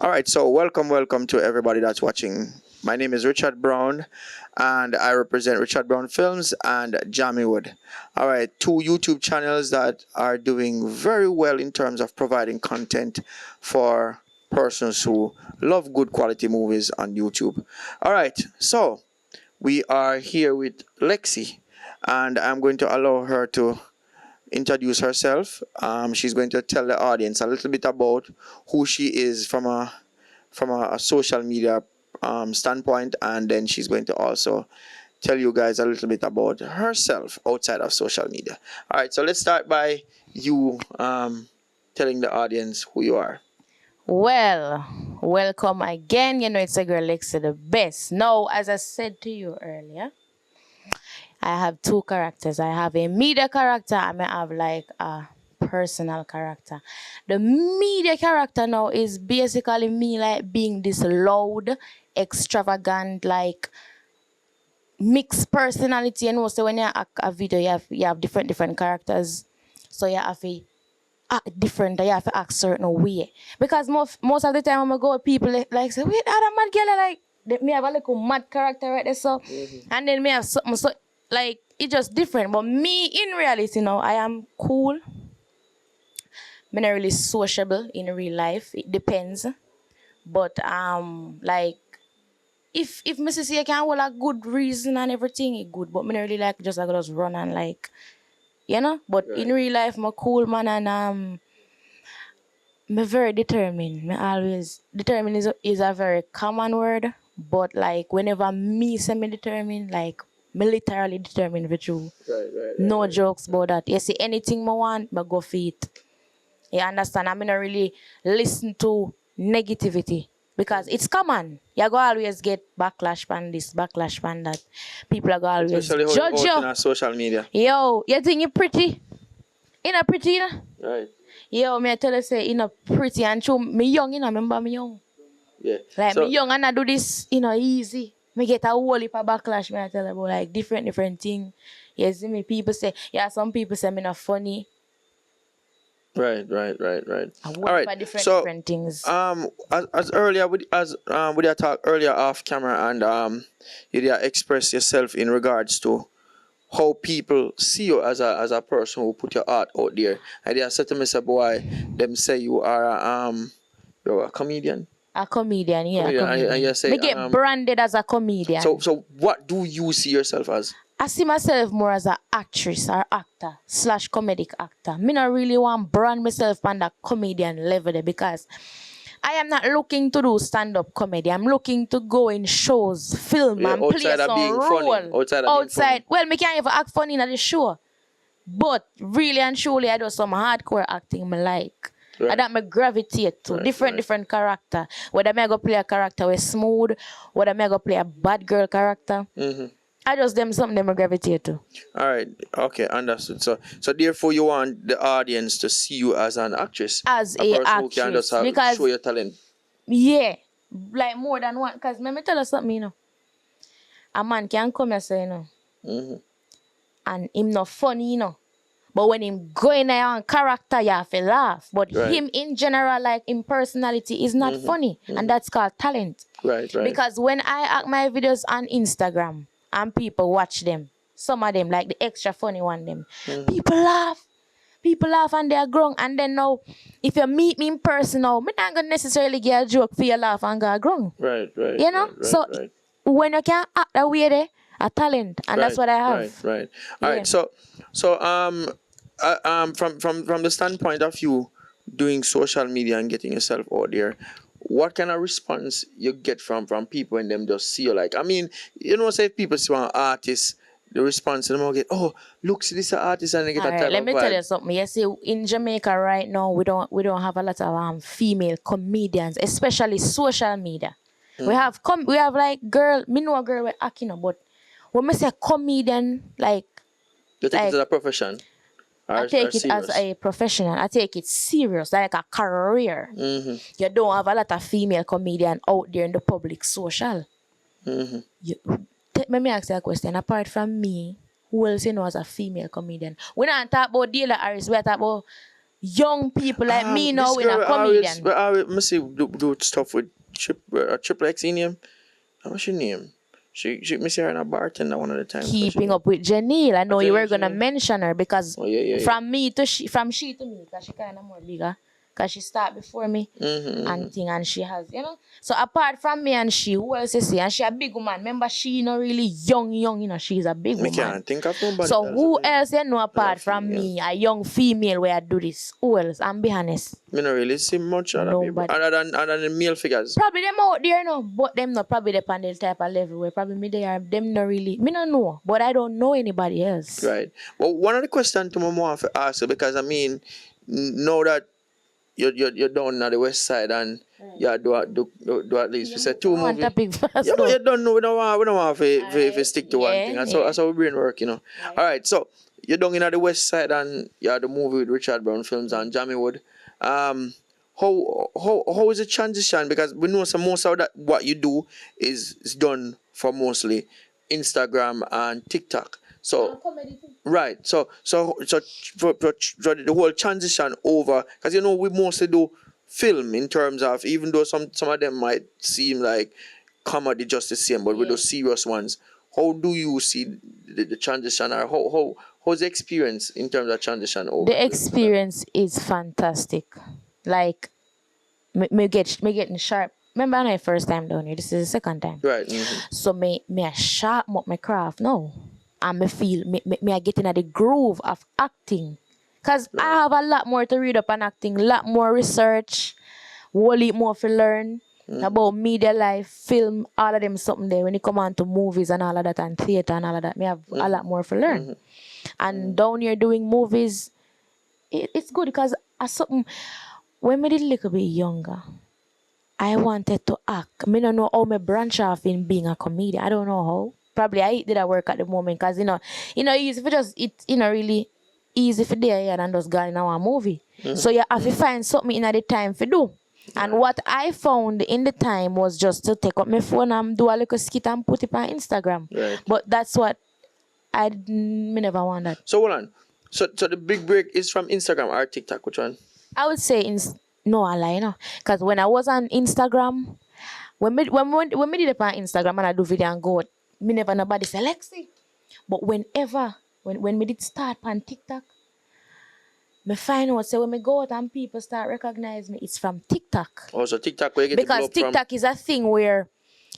All right, so welcome to everybody that's watching. My name is Richard Brown, and I represent Richard Brown Films and Jammywood. All right, two YouTube channels that are doing very well in terms of providing content for persons who love good quality movies on YouTube. All right, so we are here with Lexi, and I'm going to allow her to introduce herself. She's going to tell the audience a little bit about who she is from a social media standpoint, and then she's going to also tell you guys a little bit about herself outside of social media. All right, so let's start by you telling the audience who you are. Well, welcome again. You know, it's a girl, Lexi Dbess. Now, as I said to you earlier, I have two characters. I have a media character and I have like a personal character. The media character now is basically me like being this loud, extravagant, like mixed personality. You know, so when you act a video, you have different characters. So you have to act different, you have to act certain way. Because most of the time when I go, people like say, wait, that mad girl, like, me have a little mad character right there, so, and then me have something, so, like, it's just different. But me, in reality, now, I am cool. I'm not really sociable in real life. It depends. But, like, if Mrs. C can hold a good reason and everything, it good. But me not really like just like just run and like, you know. But in real life, I'm a cool man and I'm very determined. Me always determined is a very common word, but like whenever me say me determined, like me literally determined with you. No jokes about that. You see anything I want, I go for it. You understand? I mean, not really listen to negativity because it's common. You go always get backlash from this, backlash from that. People are going always Especially how judge you out you. on social media. Yo, you think you pretty? You not pretty, you know? Right. Yo, me I tell you say, you know, pretty and true. Me young, you know, remember me young. Yeah. Like So, me young and I do this, you know, easy. Me get a whole heap of backlash, me I tell you about like different thing. You see me, people say, yeah, some people say me not funny. right. A All whole right. heap of So, different things. as earlier with your talk earlier off camera, and you did express yourself in regards to how people see you as a person who put your art out there. And they said to me, say, boy, them say you are you're a comedian. A comedian, yeah, Comedian, and you comedian. say Me get branded as a comedian. so what do you see yourself as? I see myself more as an actress or actor / comedic actor. Me not really want brand myself on that comedian level there because I am not looking to do stand-up comedy. I'm looking to go in shows, film, Yeah, and play outside of some being funny. role. Outside of being funny. Well, me can't even act funny in the show. But really and truly, I do some hardcore acting me like. Right. And that me gravitate to different character. Whether me go play a character with smooth, whether me go play a bad girl character. I just them something them I gravitate to. All right. Okay. Understood. So therefore, you want the audience to see you as an actress, As a person who can actress, just because show your talent. yeah, like more than one. Cause let me tell you something, you know. A man can come and say, you know, and him not funny, you know. But when him go in there on character, you have to laugh. But him in general, like in personality, is not funny, and that's called talent. Right. Because when I act my videos on Instagram and people watch them, some of them, like the extra funny one, them people laugh. People laugh and they are grown. And then now, if you meet me in person now, I'm not going to necessarily get a joke for your laugh and go grown. Right. You know? So when you can act that way there, a talent. And that's what I have. Right. All right. So from the standpoint of you doing social media and getting yourself out there, what kind of response you get from people when them just see you? Like, I mean, you know, say people see an artist, the response them will get, oh, look, see this artist, and they get All a type right, let of me vibe. tell you something. You see, in Jamaica right now, we don't have a lot of female comedians, especially social media. We have like girl, me know a girl with Akino, but when me say comedian, like You take it as a profession? I take it as a professional. I take it serious, like a career. You don't have a lot of female comedian out there in the public social. Let me ask you a question. Apart from me, who else you know as a female comedian? We don't talk about Dela Harris. We talk about young people like me now This in a girl always, comedian. must see do stuff with triple X in him. What's your name? She me see her in a bartender one of the times. Keeping up with Janelle. I know you were gonna Janelle. mention her because Oh yeah. from me to she to me, because she kind of more bigger. Because she start before me and thing, and she has, So apart from me and she, who else you see? And she a big woman. Remember, she not really young, she's a big Me woman. can't think of nobody So else. who else you know apart from female. me, a young female where I do this? Who else? I'm be honest. Me not really see much other people Nobody. other than the male figures. Probably them out there, no, but them not probably the panel type of level where probably me they are them not really. Me not know, but I don't know anybody else. Right. Well, one of the questions to my mom to ask her, because I mean, know that you're down on the west side and you do at least we say two I want movies. a big fast. Yeah, but you don't know. We don't want to stick to one Yeah, thing. That's yeah. how we brain work, All right. So you're down in the west side and you had the movie with Richard Brown Films and Jamie Wood. How is the transition? Because we know some most of that what you do is done for mostly Instagram and TikTok. So right. So for the whole transition over, because we mostly do film in terms of, even though some of them might seem like comedy just the same, but we do serious ones. How do you see the transition, or how's the experience in terms of transition over? The experience is fantastic. Like me getting sharp. Remember my first time down here. This is the second time. Right. So me I sharpen up my craft now. And me feel me I get into the groove of acting. Cause I have a lot more to read up on acting, a lot more research, whole heap more to learn about media life, film, all of them something there. When it come on to movies and all of that and theatre and all of that, me have a lot more to learn. And down here doing movies, it's good because something when me did a little bit younger, I wanted to act. Me don't know how me branch off in being a comedian. I don't know how. Probably I did a work at the moment because easy for just really easy for there and just go in our movie. So you have to find something in the time for do. And what I found in the time was just to take up my phone and do a little skit and put it on Instagram. Right. But that's what me never want that. So hold on. So the big break is from Instagram or TikTok? Which one? I would say no, I lie, because when I was on Instagram, when me did it on Instagram and I do video and go, me never nobody say Lexi. But when me did start on TikTok, me find out say when me go out and people start recognize me, it's from TikTok. Oh, so TikTok where you get Because TikTok is a thing where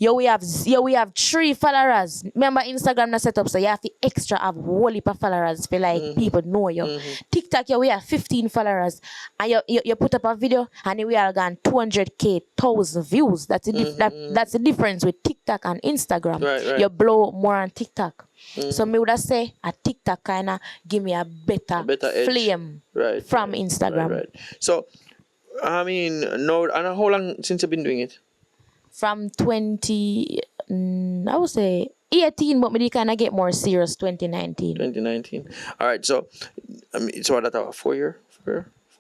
we have 3 followers. Remember Instagram na set up so you have to extra have whole heap of followers for like people know you. TikTok we have 15 followers and you put up a video and we are gone 200k 1,000 views. That's the difference with TikTok and Instagram. Right. You blow more on TikTok. So me would have say a TikTok kinda give me a better edge. flame from Instagram. Right. So I mean, no, and how long since you've been doing it? From 20, I would say 18, but me kind of get more serious 2019. 2019. All right. So, it's what that 4 year? 4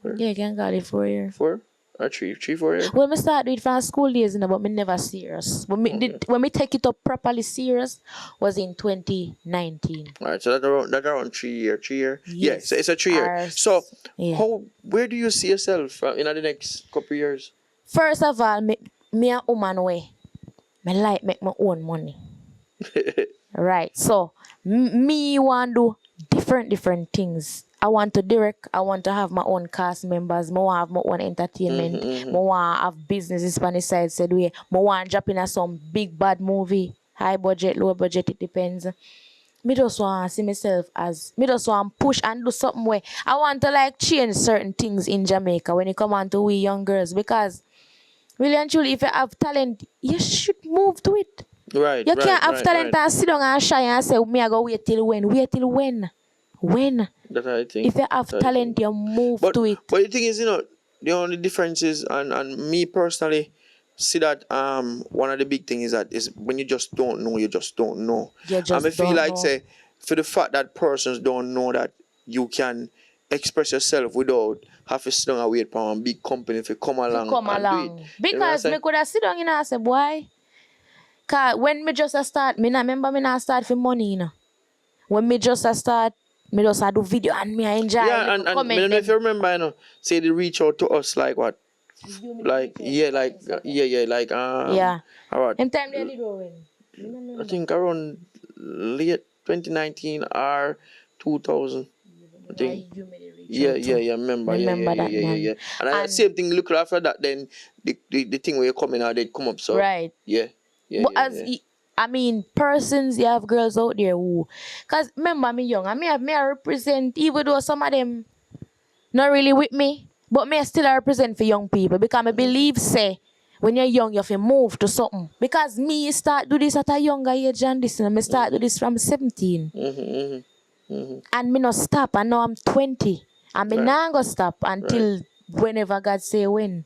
year? Yeah, you can call it 4 years. 4 or 3, 4 years? Well, me start with from school days, but me never serious. When me take it up properly serious was in 2019. All right. So that around 3 year. 3 year. Yes. Yeah. So it's a 3 year. So yeah. where do you see yourself in the next couple of years? First of all, me a woman way. Me like make my own money. Right. So me want to do different things. I want to direct. I want to have my own cast members. I want to have my own entertainment. I want to have businesses on the side. Said way. I want to drop in some big bad movie, high budget, low budget. It depends. Me just want to see myself as me just want to push and do something where I want to like change certain things in Jamaica when it come on to we young girls, because really and truly, if you have talent, you should move to it. Right. You can't have talent and sit down and shy and say, me I go wait till when? Wait till when? When? That's what I think. If you have talent, you move to it. But the thing is, the only difference is, and me personally see that one of the big things is when you just don't know, you just don't know. You just and I feel don't like know. say for the fact that persons don't know that you can express yourself without have to sit down and wait for a big company to come along do it. Because me could have sit down and say, boy, cause when me just start, me not remember me not start for money, When me just start, Me just do video and me I enjoy Yeah, and I comment don't know if them. you remember, say they reach out to us like what? Like Yeah. about Them time they did when? Me no I remember. think around late 2019 or 2000. I think. You made it reach Yeah, out yeah, to. yeah. Remember, Remember that man. yeah. And And same thing. Look after that, then the thing where you coming out, they come up. So right. yeah, yeah, But yeah, yeah. I mean, persons, you have girls out there who, cause remember me young, and me I represent, even though some of them not really with me, but me I still I represent for young people because I believe say when you're young you have to move to something. Because me start do this at a younger age than this, and me start do this from 17, and me not stop. And now I'm 20, and me Right, not go stop right, until whenever God say when.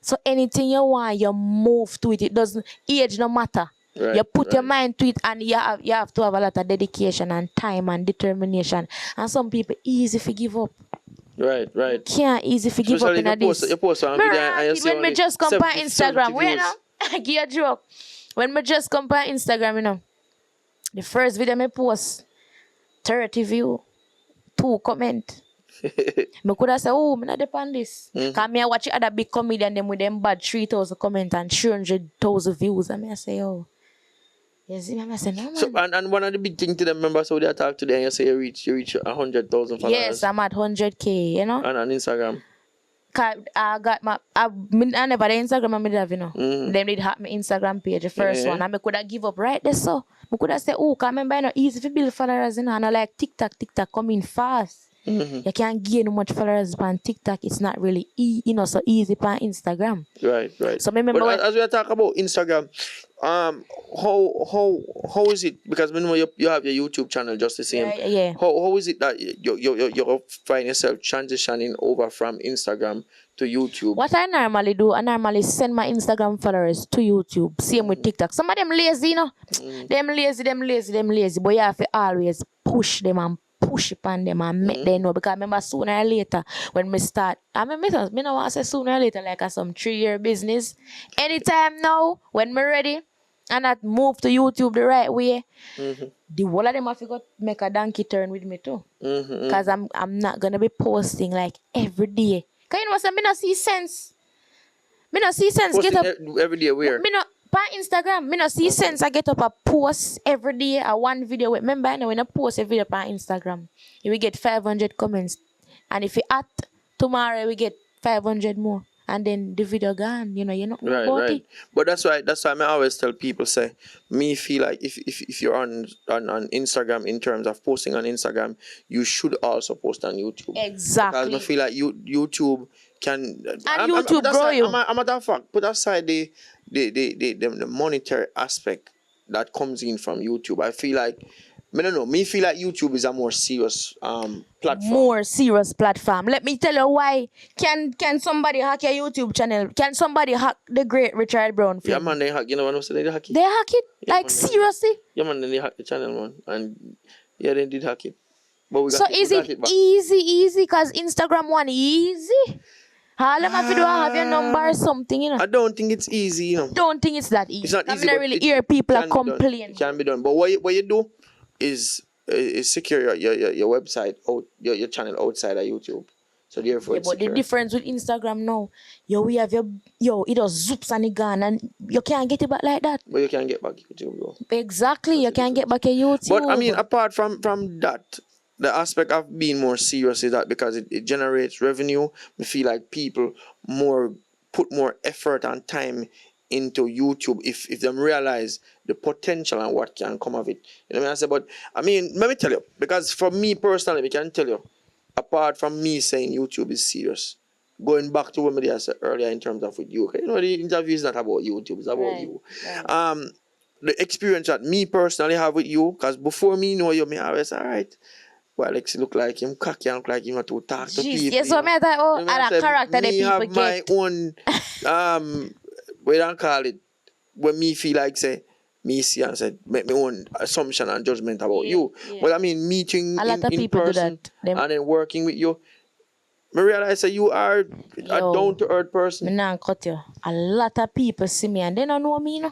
So anything you want, you move to it. It doesn't age no matter. You right, put your right, mind to it, and you have to have a lot of dedication and time and determination. And some people easy to give up. right, You right. can't easy to give up Especially if in a this. you post on Me video and rank you it see when me only just come on 70 Instagram. Wait views. now, I give you a joke. When me just come on Instagram, the first video me post 30 view, 2 comment. Me could have said, oh, me not depend this. Cause me I watch other big comedian them with them bad 3,000 comments and 300,000 views. And me I say, oh, you see me? I say, no So man. and one of the big things to them members how they talk to them, you say you reach 100,000 Yes, followers I'm at 100K, on Instagram. Cause I got I never the Instagram I did have, Them did hack my Instagram page, the first one. Yeah. And I could have give up right there so. I could have said, oh, cause remember it's easy to build followers, And I like TikTok coming fast. You can't gain much followers on TikTok. It's not really so easy on Instagram. Right, right. So remember But when as we are talking about Instagram, how is it? Because when you have your YouTube channel just the same. yeah. How is it that you find yourself transitioning over from Instagram to YouTube? What I normally do, I normally send my Instagram followers to YouTube. Same with TikTok. Some of them lazy, Them lazy. But you have to always push them and push upon them and make them know. Because remember sooner or later, when we start, I mean, me don't want to say sooner or later, like a some 3-year business. Anytime now, when we're ready, and I move to YouTube the right way, the whole of them have to go make a donkey turn with me too. Because I'm not going to be posting like every day. Because you know what, me not see sense. Me not see sense Posting get up. every day where? Me not on Instagram. Me not see sense I get up a post every day a one video. Remember, when I post a video on Instagram, you will get 500 comments. And if you add tomorrow, we get 500 more. And then the video gone. You know about it. But that's why I always tell people say me feel like if you're on Instagram in terms of posting on Instagram, you should also post on YouTube. Exactly. Because I feel like YouTube can YouTube grow you. I'm at that fact. Put aside the monetary aspect that comes in from YouTube. I feel like me feel like YouTube is a more serious platform. More serious platform. Let me tell you why. Can somebody hack your YouTube channel? Can somebody hack the great Richard Brown film? Yeah man, they hack. You know what I'm saying? They hack it. They hack it? Yeah, like man, seriously? Yeah man, then they hack the channel man, and yeah they did hack it. But we got So it, is it back. easy? Cause Instagram one easy. All them have to do have your number or something, I don't think it's easy, Don't think it's that easy. It's not easy. I But really hear people are complaining. It can be done. But what you do is secure your website out your channel outside of YouTube. So therefore, it's But secure. the difference with Instagram now, we have it does zoops and it gone, and you can't get it back like that. But you can get back YouTube though. Exactly, you can't get back your YouTube. But I mean, apart from that, the aspect of being more serious is that because it generates revenue, we feel like people put more effort and time into YouTube if them realize the potential and what can come of it. You know what I say? But I mean, let me tell you, because for me personally, I can tell you, apart from me saying YouTube is serious, going back to what I said earlier in terms of with you, the interview is not about YouTube, it's about you. Right. The experience that me personally have with you, because before me know you, me always all right. Well, Lexi look like him cocky and look like him to talk to people. Yes, so I thought, and a character that people get. Me have my own, we don't call it, when me feel like say, me see and say, make my own assumption and judgment about you. Yeah. But I mean, meeting in person and then working with you, I realize that you are a down-to-earth person. Me not cut you. A lot of people see me and they don't know me,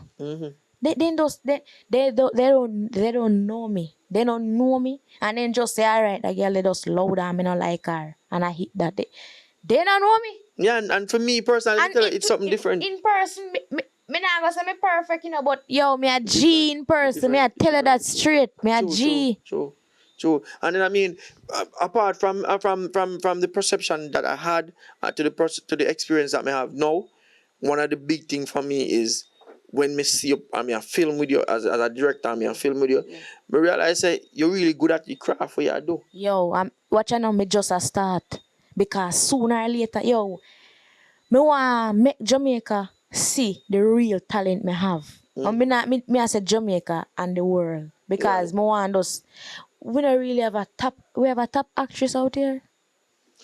They don't know me. They don't know me. And then just say, all right, that girl they just loud and me not like her. And I hit that. They don't know me. Yeah, and for me personally, And it's something different. in person, me not gonna say me perfect, but yo, me a G in person. Me I tell her that straight. Me a G. True. And then I mean, apart from the perception that I had to the experience that I have now, one of the big thing for me is when me see you, I mean, I film with you as a director, I mean, I film with you, me realize say you're really good at the craft what you do. Yo, I'm watching now. Me just a start because sooner or later, yo, me want make Jamaica see the real talent me have. And me I say Jamaica and the world because me want us. We don't really have a top. We have a top actress out here.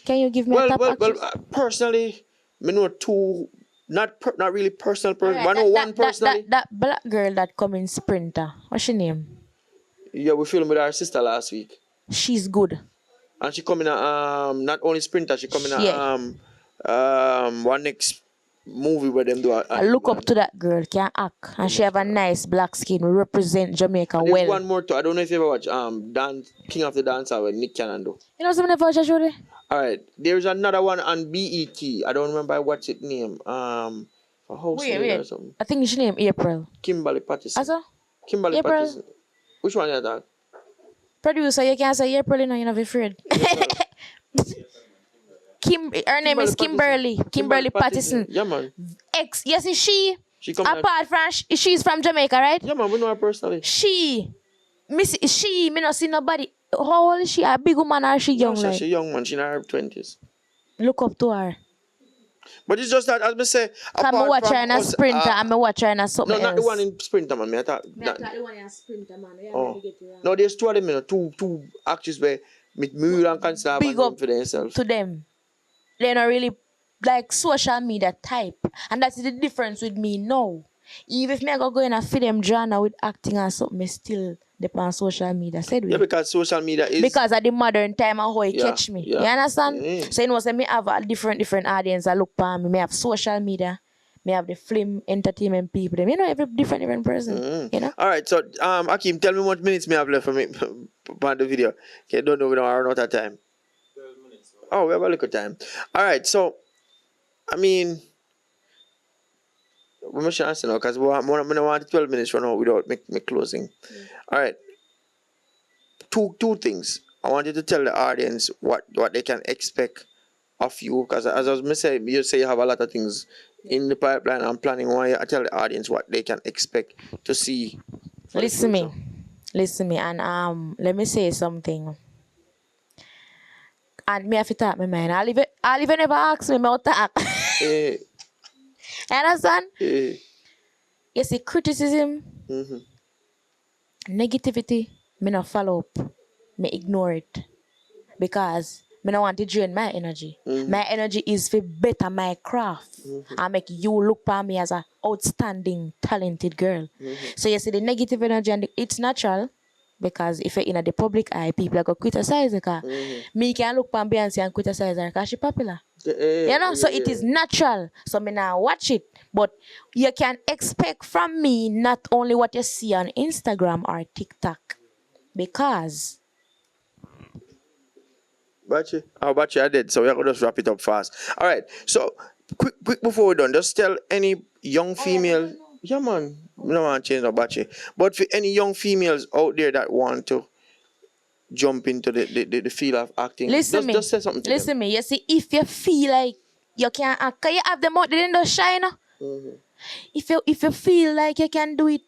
Can you give me a top actress? Personally, me know two, not really personal person, Alright, but I know one personally. that black girl that come in Sprinter. What's her name? Yeah, we filmed with our sister last week. She's good. And she come in a not only Sprinter, she come in a one next movie where them do I look up to that girl, can act, and she have a nice black skin. We represent Jamaica and there's well. one more too. I don't know if you ever watch King of the Dancer with Nick Cannon do. You know something about Jashuri? Alright. There's another one on BET. I don't remember what's its name. For house or something. I think she name April. Kimberly Pattison. Asa? Kimberly April? Pattison. Which one is that? Producer, you can't say April, you're not afraid. Her name is Kimberly. Kimberly Pattison. Yeah, man. Yes, is she? She come Apart from she's from Jamaica, right? Yeah, man, we know her personally. Me not see nobody. How old is she? A big woman or she young? No, she's young, man. She's in her 20s. Look up to her. But it's just that, as I say, I'm watch her in a Sprinter and I watch her in a something else. No, not the one in Sprinter, man. I thought the one in a Sprinter, man. No, there's two of them, two actors where me really consider big up up for themselves. To them. They're not really like social media type. And that's the difference with me now. Even if me go in a film genre with acting or something, me still depend on social media. Said we. Yeah, because social media is... Because of the modern time and how it catch me. Yeah. You understand? Yeah. So you know, say me have a different audience that look for me. Me have social media. Me have the film entertainment people. You know, every different person. You know? Alright, so Akeem, tell me what minutes me have left for me on the video. Okay, don't know we don't have out of time. 12 minutes. Oh, we have a little time. Alright, so I mean, we must answer now because we want 12 minutes from now without me closing. Alright. Two things. I want you to tell the audience what they can expect of you, because as I was saying, you say you have a lot of things in the pipeline and planning. Why I tell the audience what they can expect to see. Listen me, and let me say something. And me have to talk my mind. I'll even never ask me about talk. You understand? You see, criticism, negativity, me not follow up. Me ignore it. Because me not want to drain my energy. My energy is for better my craft. And make you look for me as an outstanding, talented girl. So you see the negative energy, and it's natural. Because if you're in the public eye, people are going to criticize her. Me can look for Beyonce and criticize her because she's popular. You know, so it is natural. So me now watch it. But you can expect from me not only what you see on Instagram or TikTok. Because... Bachi, I did. So we're going to just wrap it up fast. All right. So quick before we're done, just tell any young female... Yeah, man. We don't want to change no Bachi. But for any young females out there that want to jump into the field of acting, just say something to them. You see, if you feel like you can act, can you have them out there in the shine? If you feel like you can do it,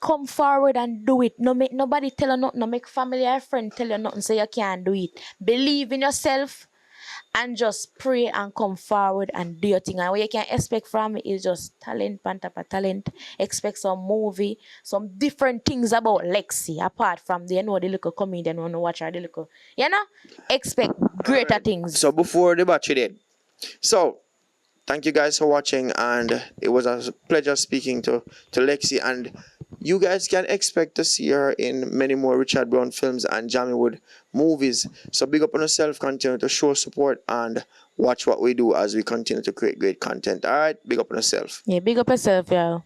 come forward and do it. No make nobody tell you nothing. No make family or friend tell you nothing, so you can't do it. Believe in yourself and just pray and come forward and do your thing. And what you can expect from it is just talent, pantapa talent. Expect some movie, some different things about Lexi. Apart from the little comedian want to watch her, the little, expect greater things. So before the Bachi did. So thank you guys for watching, and it was a pleasure speaking to Lexi, and you guys can expect to see her in many more Richard Brown films and Jamie Wood movies. So big up on yourself, continue to show support and watch what we do as we continue to create great content. All right, big up on yourself. Yeah, big up yourself, y'all.